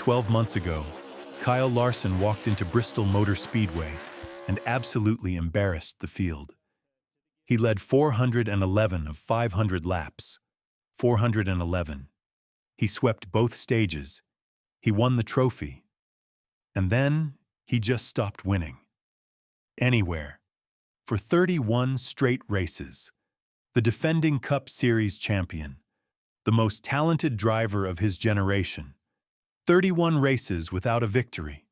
12 months ago, Kyle Larson walked into Bristol Motor Speedway and absolutely embarrassed the field. He led 411 of 500 laps. 411. He swept both stages. He won the trophy. And then he just stopped winning. Anywhere. For 31 straight races. The defending Cup Series champion. The most talented driver of his generation. 31 races without a victory.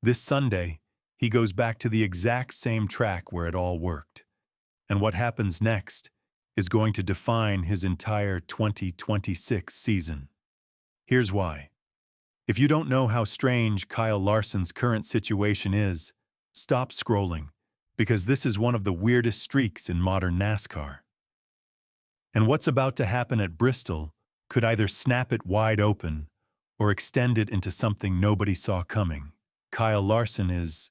This Sunday, he goes back to the exact same track where it all worked. And what happens next is going to define his entire 2026 season. Here's why. If you don't know how strange Kyle Larson's current situation is, stop scrolling, because this is one of the weirdest streaks in modern NASCAR. And what's about to happen at Bristol could either snap it wide open or extend it into something nobody saw coming. Kyle Larson is,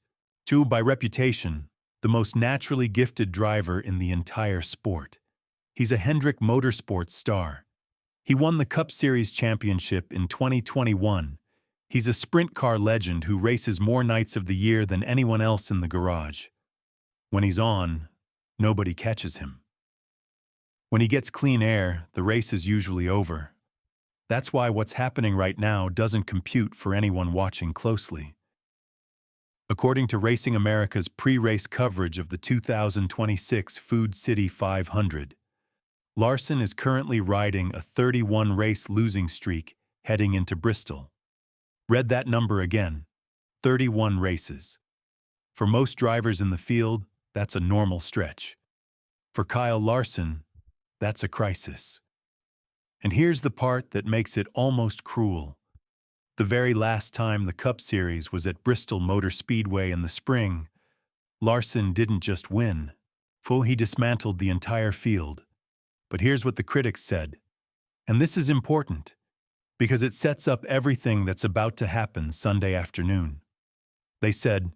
by reputation, the most naturally gifted driver in the entire sport. He's a Hendrick Motorsports star. He won the Cup Series championship in 2021. He's a sprint car legend who races more nights of the year than anyone else in the garage. When he's on, nobody catches him. When he gets clean air, the race is usually over. That's why what's happening right now doesn't compute for anyone watching closely. According to Racing America's pre-race coverage of the 2026 Food City 500, Larson is currently riding a 31-race losing streak heading into Bristol. Read that number again, 31 races. For most drivers in the field, that's a normal stretch. For Kyle Larson, that's a crisis. And here's the part that makes it almost cruel. The very last time the Cup Series was at Bristol Motor Speedway in the spring, Larson didn't just win. He dismantled the entire field. But here's what the critics said. And this is important, because it sets up everything that's about to happen Sunday afternoon. They said,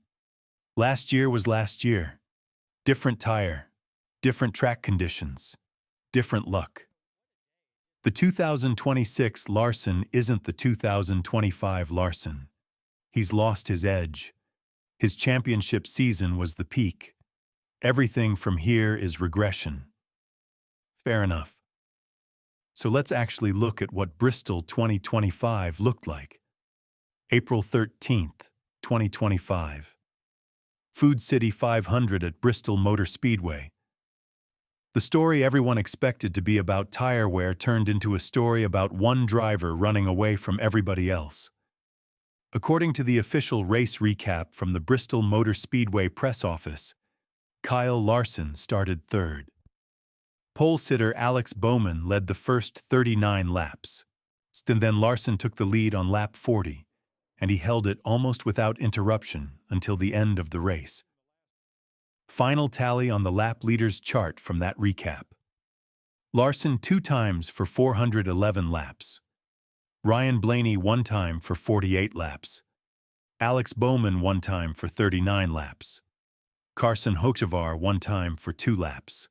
last year was last year. Different tire, different track conditions, different luck. The 2026 Larson isn't the 2025 Larson. He's lost his edge. His championship season was the peak. Everything from here is regression. Fair enough. So let's actually look at what Bristol 2025 looked like. April 13th, 2025. Food City 500 at Bristol Motor Speedway. The story everyone expected to be about tire wear turned into a story about one driver running away from everybody else. According to the official race recap from the Bristol Motor Speedway press office, Kyle Larson started third. Pole sitter Alex Bowman led the first 39 laps. Then Larson took the lead on lap 40, and he held it almost without interruption until the end of the race. Final tally on the lap leaders chart from that recap. Larson 2 times for 411 laps. Ryan Blaney 1 time for 48 laps. Alex Bowman 1 time for 39 laps. Carson Hocevar 1 time for 2 laps.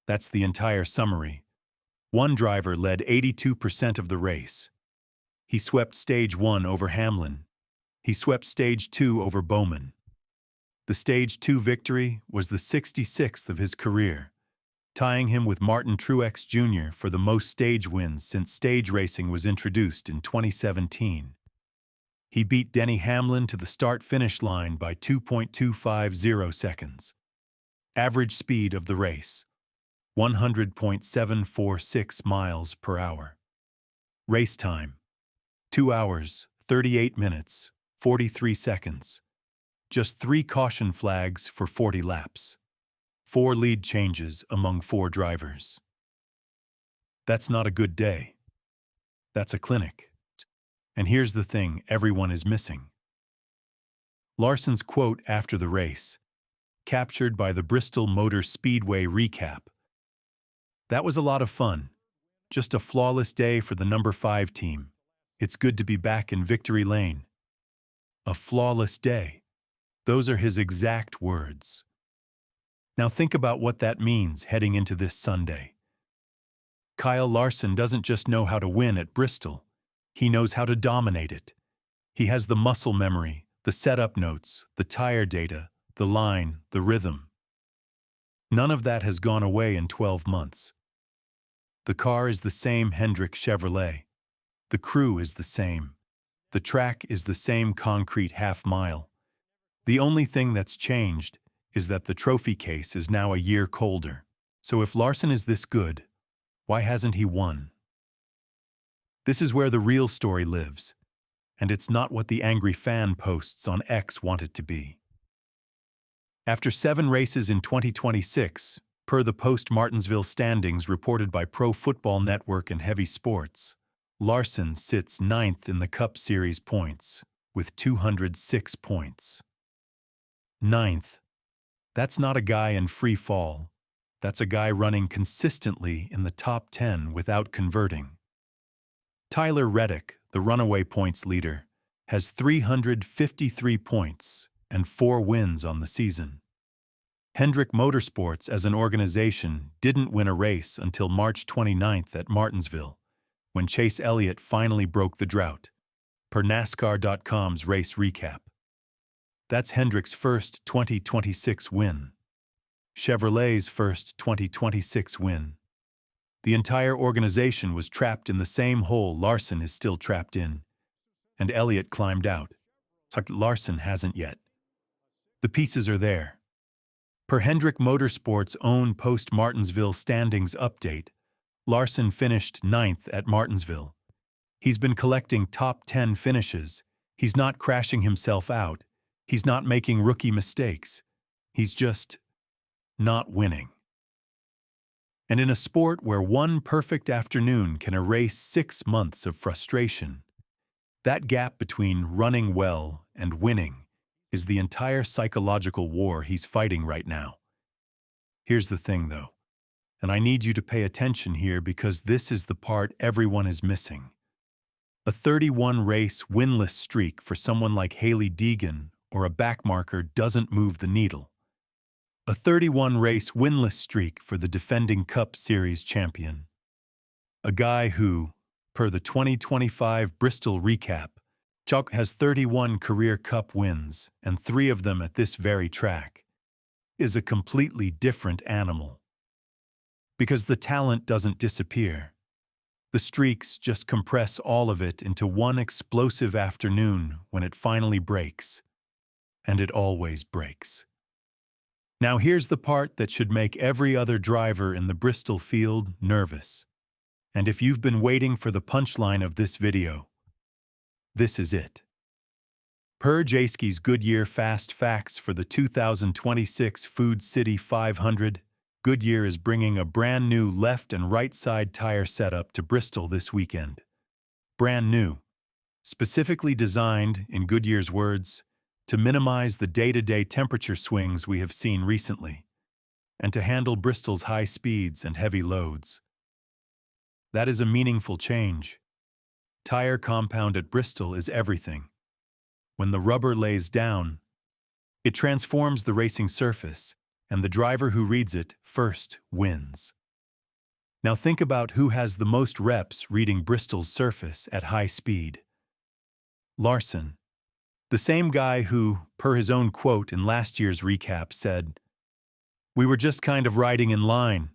That's the entire summary. One driver led 82% of the race. He swept Stage 1 over Hamlin. He swept Stage 2 over Bowman. The Stage 2 victory was the 66th of his career, tying him with Martin Truex Jr. for the most stage wins since stage racing was introduced in 2017. He beat Denny Hamlin to the start-finish line by 2.250 seconds. Average speed of the race, 100.746 miles per hour. Race time, 2 hours, 38 minutes, 43 seconds. Just 3 caution flags for 40 laps. 4 lead changes among 4 drivers. That's not a good day. That's a clinic. And here's the thing everyone is missing. Larson's quote after the race, captured by the Bristol Motor Speedway recap. That was a lot of fun. Just a flawless day for the number 5 team. It's good to be back in victory lane. A flawless day. Those are his exact words. Now think about what that means heading into this Sunday. Kyle Larson doesn't just know how to win at Bristol. He knows how to dominate it. He has the muscle memory, the setup notes, the tire data, the line, the rhythm. None of that has gone away in 12 months. The car is the same Hendrick Chevrolet. The crew is the same. The track is the same concrete half-mile. The only thing that's changed is that the trophy case is now a year colder. So if Larson is this good, why hasn't he won? This is where the real story lives, and it's not what the angry fan posts on X want it to be. After 7 races in 2026, per the post-Martinsville standings reported by Pro Football Network and Heavy Sports, Larson sits 9th in the Cup Series points, with 206 points. 9th. That's not a guy in free fall. That's a guy running consistently in the top 10 without converting. Tyler Reddick, the runaway points leader, has 353 points and 4 wins on the season. Hendrick Motorsports as an organization didn't win a race until March 29th at Martinsville, when Chase Elliott finally broke the drought, per NASCAR.com's race recap. That's Hendrick's first 2026 win. Chevrolet's first 2026 win. The entire organization was trapped in the same hole Larson is still trapped in, and Elliott climbed out. It's like Larson hasn't yet. The pieces are there. Per Hendrick Motorsports' own post-Martinsville standings update, Larson finished 9th at Martinsville. He's been collecting top 10 finishes. He's not crashing himself out. He's not making rookie mistakes. He's just not winning. And in a sport where one perfect afternoon can erase 6 months of frustration, that gap between running well and winning is the entire psychological war he's fighting right now. Here's the thing, though, and I need you to pay attention here because this is the part everyone is missing. A 31-race winless streak for someone like Hailie Deegan or a backmarker doesn't move the needle. A 31-race winless streak for the defending Cup Series champion. A guy who, per the 2025 Bristol recap, Chuck has 31 career Cup wins, and 3 of them at this very track, is a completely different animal. Because the talent doesn't disappear. The streaks just compress all of it into one explosive afternoon when it finally breaks. And it always breaks. Now here's the part that should make every other driver in the Bristol field nervous. And if you've been waiting for the punchline of this video, this is it. Per Jayski's Goodyear Fast Facts for the 2026 Food City 500, Goodyear is bringing a brand new left and right side tire setup to Bristol this weekend. Brand new. Specifically designed, in Goodyear's words, to minimize the day-to-day temperature swings we have seen recently, and to handle Bristol's high speeds and heavy loads. That is a meaningful change. Tire compound at Bristol is everything. When the rubber lays down, it transforms the racing surface, and the driver who reads it first wins. Now think about who has the most reps reading Bristol's surface at high speed. Larson. The same guy who, per his own quote in last year's recap, said, "We were just kind of riding in line.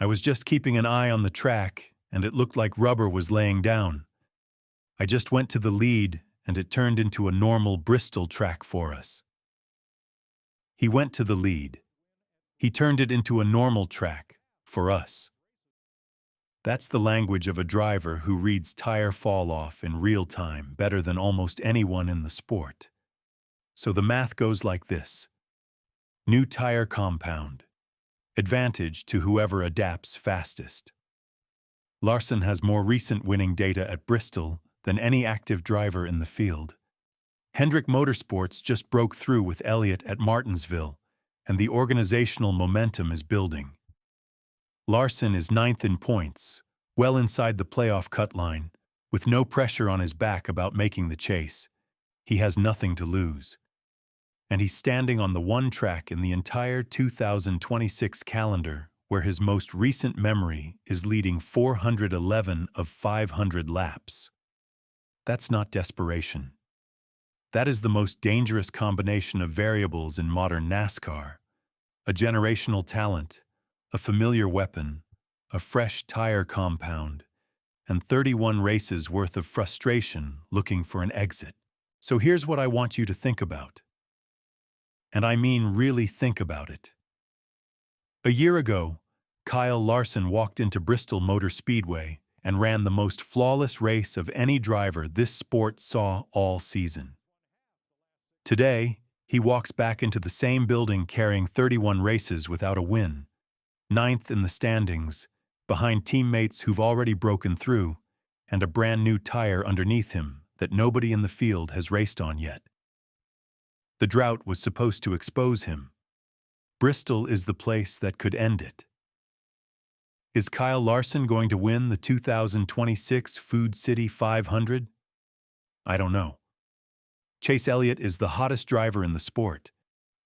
I was just keeping an eye on the track, and it looked like rubber was laying down. I just went to the lead, and it turned into a normal Bristol track for us." He went to the lead. He turned it into a normal track for us. That's the language of a driver who reads tire fall-off in real time better than almost anyone in the sport. So the math goes like this. New tire compound. Advantage to whoever adapts fastest. Larson has more recent winning data at Bristol than any active driver in the field. Hendrick Motorsports just broke through with Elliott at Martinsville, and the organizational momentum is building. Larson is 9th in points, well inside the playoff cut line, with no pressure on his back about making the chase. He has nothing to lose. And he's standing on the one track in the entire 2026 calendar where his most recent memory is leading 411 of 500 laps. That's not desperation. That is the most dangerous combination of variables in modern NASCAR. A generational talent, a familiar weapon, a fresh tire compound, and 31 races worth of frustration looking for an exit. So here's what I want you to think about. And I mean really think about it. A year ago, Kyle Larson walked into Bristol Motor Speedway and ran the most flawless race of any driver this sport saw all season. Today, he walks back into the same building carrying 31 races without a win, ninth in the standings, behind teammates who've already broken through, and a brand new tire underneath him that nobody in the field has raced on yet. The drought was supposed to expose him. Bristol is the place that could end it. Is Kyle Larson going to win the 2026 Food City 500? I don't know. Chase Elliott is the hottest driver in the sport.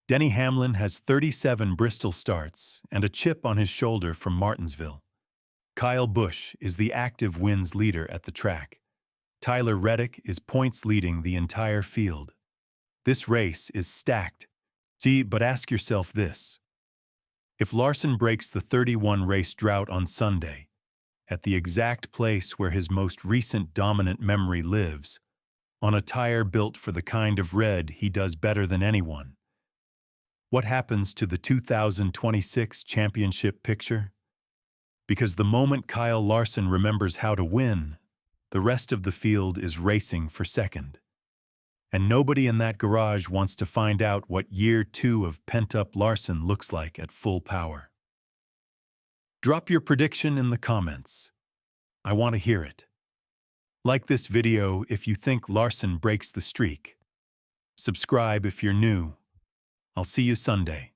Denny Hamlin has 37 Bristol starts and a chip on his shoulder from Martinsville. Kyle Busch is the active wins leader at the track. Tyler Reddick is points leading the entire field. This race is stacked. But ask yourself this. If Larson breaks the 31-race drought on Sunday, at the exact place where his most recent dominant memory lives, on a tire built for the kind of red he does better than anyone, what happens to the 2026 championship picture? Because the moment Kyle Larson remembers how to win, the rest of the field is racing for second. And nobody in that garage wants to find out what year 2 of pent-up Larson looks like at full power. Drop your prediction in the comments. I want to hear it. Like this video if you think Larson breaks the streak. Subscribe if you're new. I'll see you Sunday.